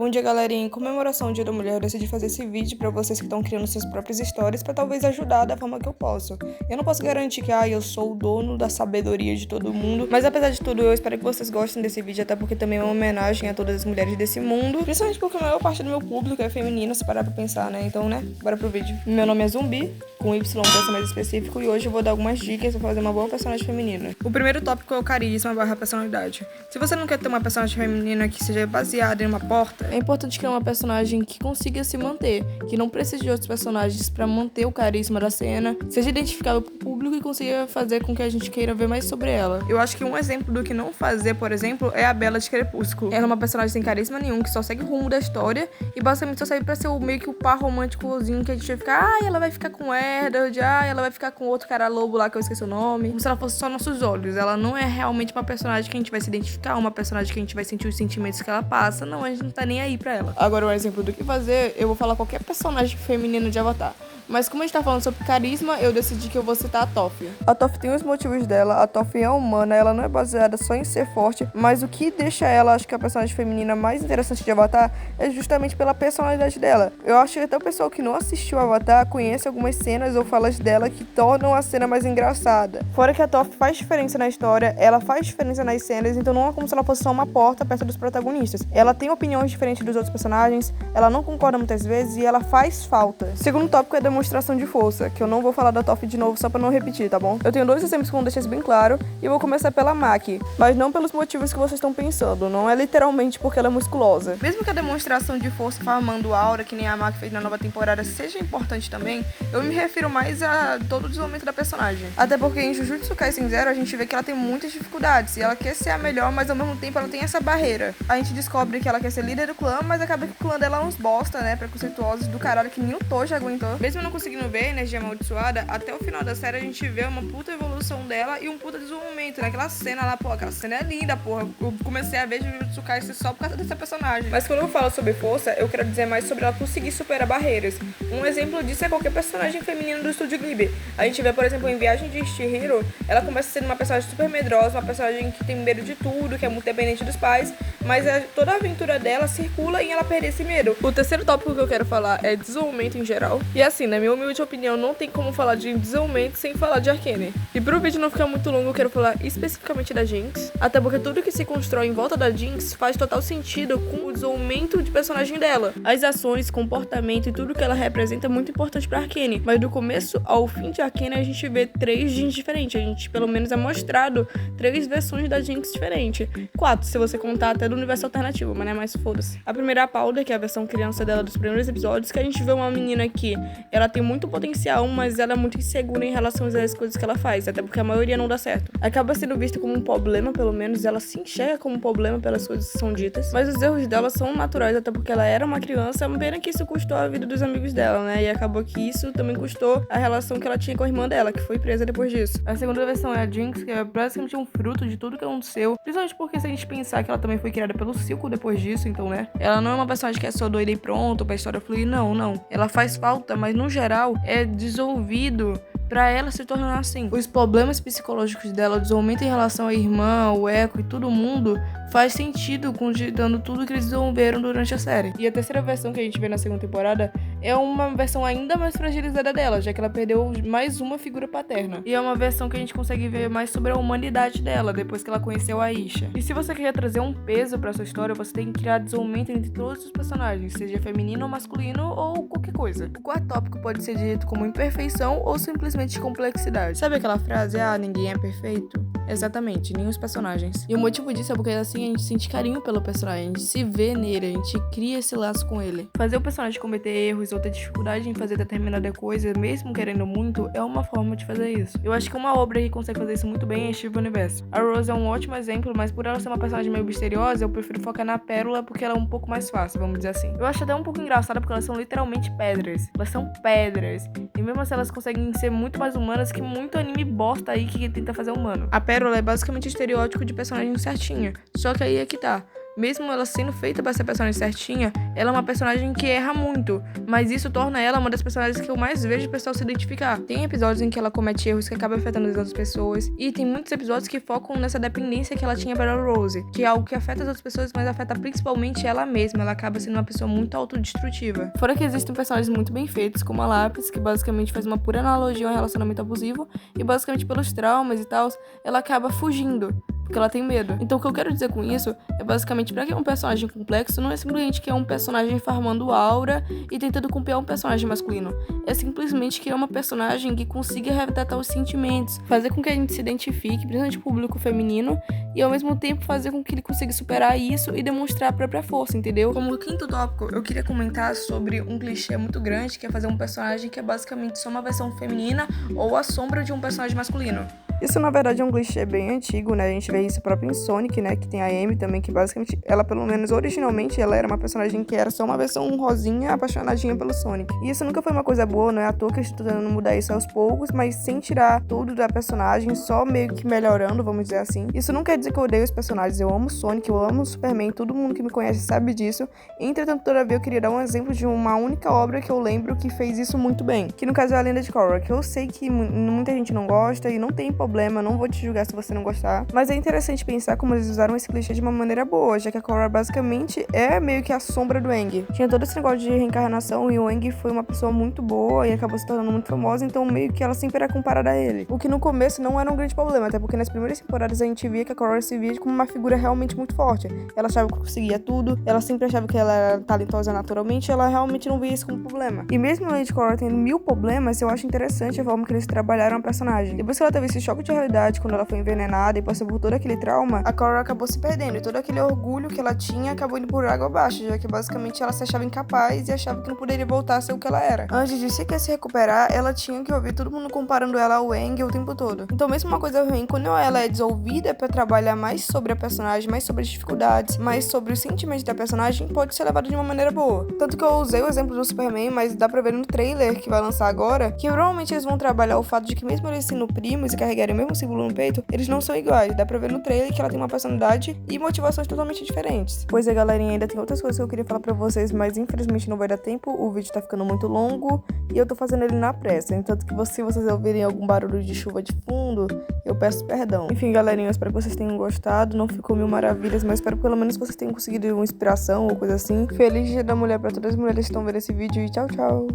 Bom dia, galerinha. Em comemoração ao Dia da Mulher, eu decidi fazer esse vídeo pra vocês que estão criando suas próprias histórias pra talvez ajudar da forma que eu posso. Eu não posso garantir que eu sou o dono da sabedoria de todo mundo, mas apesar de tudo, eu espero que vocês gostem desse vídeo, até porque também é uma homenagem a todas as mulheres desse mundo, principalmente porque a maior parte do meu público é feminino, se parar pra pensar, né? Então, bora pro vídeo. Meu nome é Zumbi, com Y pra ser mais específico, e hoje eu vou dar algumas dicas pra fazer uma boa personagem feminina. O primeiro tópico é o carisma/personalidade. Se você não quer ter uma personagem feminina que seja baseada em uma porta, é importante criar uma personagem que consiga se manter, que não precise de outros personagens pra manter o carisma da cena, seja identificável pro público e consiga fazer com que a gente queira ver mais sobre ela. Eu acho que um exemplo do que não fazer, por exemplo, é a Bella de Crepúsculo. Ela é uma personagem sem carisma nenhum, que só segue o rumo da história e basicamente só serve pra ser meio que o par românticozinho que a gente vai ficar, ela vai ficar com o Eddard, ela vai ficar com outro cara lobo lá que eu esqueci o nome, como se ela fosse só nossos olhos. Ela não é realmente uma personagem que a gente vai se identificar, uma personagem que a gente vai sentir os sentimentos que ela passa, não, a gente não tá nem aí pra ela. Agora, um exemplo do que fazer, eu vou falar qualquer personagem feminina de Avatar. Mas como a gente tá falando sobre carisma, eu decidi que eu vou citar a Toph. A Toph tem os motivos dela, a Toph é humana, ela não é baseada só em ser forte, mas o que deixa ela, acho que a personagem feminina mais interessante de Avatar é justamente pela personalidade dela. Eu acho que até o pessoal que não assistiu Avatar conhece algumas cenas ou falas dela que tornam a cena mais engraçada. Fora que a Toph faz diferença na história, ela faz diferença nas cenas, então não é como se ela fosse só uma porta perto dos protagonistas. Ela tem opiniões diferentes dos outros personagens, ela não concorda muitas vezes e ela faz falta. Segundo tópico é demonstração de força, que eu não vou falar da Toph de novo só pra não repetir, tá bom? Eu tenho dois exemplos que vão deixar isso bem claro e eu vou começar pela Maki, mas não pelos motivos que vocês estão pensando, não é literalmente porque ela é musculosa. Mesmo que a demonstração de força farmando aura, que nem a Maki fez na nova temporada, seja importante também, eu me refiro mais a todo o desenvolvimento da personagem. Até porque em Jujutsu Kaisen Zero a gente vê que ela tem muitas dificuldades e ela quer ser a melhor, mas ao mesmo tempo ela tem essa barreira. A gente descobre que ela quer ser líder do clã, mas acaba que o clã dela é uns bosta, né, preconceituosos do caralho que nem o Toji aguentou. Mesmo não conseguindo ver a energia amaldiçoada, até o final da série a gente vê uma puta evolução dela e um puta desenvolvimento. Naquela cena lá, pô, aquela cena é linda, porra. Eu comecei a ver Jujutsu Kaisen só por causa dessa personagem. Mas quando eu falo sobre força, eu quero dizer mais sobre ela conseguir superar barreiras. Um exemplo disso é qualquer personagem feminino do Estúdio Ghibli. A gente vê, por exemplo, em Viagem de Chihiro, ela começa sendo uma personagem super medrosa, uma personagem que tem medo de tudo, que é muito dependente dos pais, mas toda a aventura dela circula em ela perder esse medo. O terceiro tópico que eu quero falar é desenvolvimento em geral. E assim, na minha humilde opinião, não tem como falar de desenvolvimento sem falar de Arcane. E pro vídeo não ficar muito longo, eu quero falar especificamente da Jinx, até porque tudo que se constrói em volta da Jinx faz total sentido com o desenvolvimento de personagem dela. As ações, comportamento e tudo que ela representa é muito importante pra Arcane, mas do começo ao fim de Arcane a gente vê 3 Jinx diferentes. A gente pelo menos é mostrado 3 versões da Jinx diferente. 4, se você contar até do universo alternativo, mas não é mais foda-se. A primeira é a Powder, que é a versão criança dela dos primeiros episódios, que a gente vê uma menina que ela tem muito potencial, mas ela é muito insegura em relação às coisas que ela faz, até porque a maioria não dá certo. Acaba sendo vista como um problema, pelo menos ela se enxerga como um problema pelas coisas que são ditas, mas os erros dela são naturais, até porque ela era uma criança, pena que isso custou a vida dos amigos dela, né? E acabou que isso também custou a relação que ela tinha com a irmã dela, que foi presa depois disso. A segunda versão é a Jinx, que é basicamente um fruto de tudo que aconteceu, principalmente porque se a gente pensar que ela também foi criada pelo Silco depois disso, então, né? Ela não é uma personagem que é só doida e pronto pra história fluir, não. Ela faz falta, mas no geral é dissolvido pra ela se tornar assim. Os problemas psicológicos dela, o desenvolvimento em relação à irmã, o Echo e todo mundo faz sentido dando tudo que eles desenvolveram durante a série. E a terceira versão que a gente vê na segunda temporada é uma versão ainda mais fragilizada dela, já que ela perdeu mais uma figura paterna. E é uma versão que a gente consegue ver mais sobre a humanidade dela, depois que ela conheceu a Isha. E se você quer trazer um peso pra sua história, você tem que criar desenvolvimento entre todos os personagens, seja feminino ou masculino ou qualquer coisa. O quarto tópico pode ser dito como imperfeição ou simplesmente complexidade. Sabe aquela frase, ninguém é perfeito? Exatamente, nem os personagens. E o motivo disso é porque assim a gente sente carinho pelo personagem, a gente se vê nele, a gente cria esse laço com ele. Fazer o personagem cometer erros ou ter dificuldade em fazer determinada coisa, mesmo querendo muito, é uma forma de fazer isso. Eu acho que uma obra que consegue fazer isso muito bem é Steven Universe. A Rose é um ótimo exemplo, mas por ela ser uma personagem meio misteriosa, eu prefiro focar na Pérola porque ela é um pouco mais fácil, vamos dizer assim. Eu acho até um pouco engraçada porque elas são literalmente pedras. Elas são pedras. E mesmo assim elas conseguem ser muito mais humanas que muito anime bosta aí que tenta fazer humano. A Pérola é basicamente o estereótipo de personagem certinha. Só que aí é que tá. mesmo ela sendo feita pra ser a personagem certinha, ela é uma personagem que erra muito, mas isso torna ela uma das personagens que eu mais vejo o pessoal se identificar. Tem episódios em que ela comete erros que acabam afetando as outras pessoas, e tem muitos episódios que focam nessa dependência que ela tinha pela Rose, que é algo que afeta as outras pessoas, mas afeta principalmente ela mesma. Ela acaba sendo uma pessoa muito autodestrutiva. Fora que existem personagens muito bem feitos, como a Lápis, que basicamente faz uma pura analogia a um relacionamento abusivo, e basicamente pelos traumas e tal, ela acaba fugindo, porque ela tem medo. Então o que eu quero dizer com isso é basicamente, pra que é um personagem complexo, não é simplesmente que é um personagem farmando aura e tentando copiar um personagem masculino. É simplesmente que é uma personagem que consiga retratar os sentimentos, fazer com que a gente se identifique, principalmente o público feminino, e ao mesmo tempo fazer com que ele consiga superar isso e demonstrar a própria força, entendeu? Como quinto tópico, eu queria comentar sobre um clichê muito grande, que é fazer um personagem que é basicamente só uma versão feminina ou a sombra de um personagem masculino. Isso, na verdade, é um clichê bem antigo, né? A gente vê isso próprio em Sonic, né? Que tem a Amy também, que basicamente, ela, pelo menos originalmente, ela era uma personagem que era só uma versão rosinha, apaixonadinha pelo Sonic. E isso nunca foi uma coisa boa, não é à toa que eu estou tentando mudar isso aos poucos, mas sem tirar tudo da personagem, só meio que melhorando, vamos dizer assim. Isso não quer dizer que eu odeio os personagens, eu amo Sonic, eu amo Superman, todo mundo que me conhece sabe disso. Entretanto, todavia, eu queria dar um exemplo de uma única obra que eu lembro que fez isso muito bem, que no caso é a Lenda de Korra, que eu sei que muita gente não gosta e não tem problema, não vou te julgar se você não gostar, mas é interessante pensar como eles usaram esse clichê de uma maneira boa, já que a Korra basicamente é meio que a sombra do Aang. Tinha todo esse negócio de reencarnação e o Aang foi uma pessoa muito boa e acabou se tornando muito famosa, então meio que ela sempre era comparada a ele. O que no começo não era um grande problema, até porque nas primeiras temporadas a gente via que a Korra se via como uma figura realmente muito forte. Ela achava que conseguia tudo, ela sempre achava que ela era talentosa naturalmente, ela realmente não via isso como problema. E mesmo a Lady Korra tendo 1000 problemas, eu acho interessante a forma que eles trabalharam a personagem. Depois que ela teve esse choque de realidade quando ela foi envenenada e passou por todo aquele trauma, a Korra acabou se perdendo e todo aquele orgulho que ela tinha acabou indo por água abaixo, já que basicamente ela se achava incapaz e achava que não poderia voltar a ser o que ela era. Antes de sequer se recuperar, ela tinha que ouvir todo mundo comparando ela ao Aang o tempo todo. Então mesmo uma coisa ruim, quando ela é desenvolvida pra trabalhar mais sobre a personagem, mais sobre as dificuldades, mais sobre os sentimentos da personagem, pode ser levada de uma maneira boa. Tanto que eu usei o exemplo do Superman, mas dá pra ver no trailer que vai lançar agora, que provavelmente eles vão trabalhar o fato de que mesmo eles sendo primos e carregarem o mesmo símbolo no peito, eles não são iguais. Dá pra ver no trailer que ela tem uma personalidade e motivações totalmente diferentes. Pois é, galerinha, ainda tem outras coisas que eu queria falar pra vocês, mas infelizmente não vai dar tempo, o vídeo tá ficando muito longo e eu tô fazendo ele na pressa. Então, que se vocês ouvirem algum barulho de chuva de fundo, eu peço perdão. Enfim, galerinha, eu espero que vocês tenham gostado. Não ficou 1000 maravilhas, mas espero que pelo menos vocês tenham conseguido uma inspiração ou coisa assim. Feliz Dia da Mulher pra todas as mulheres que estão vendo esse vídeo e tchau, tchau!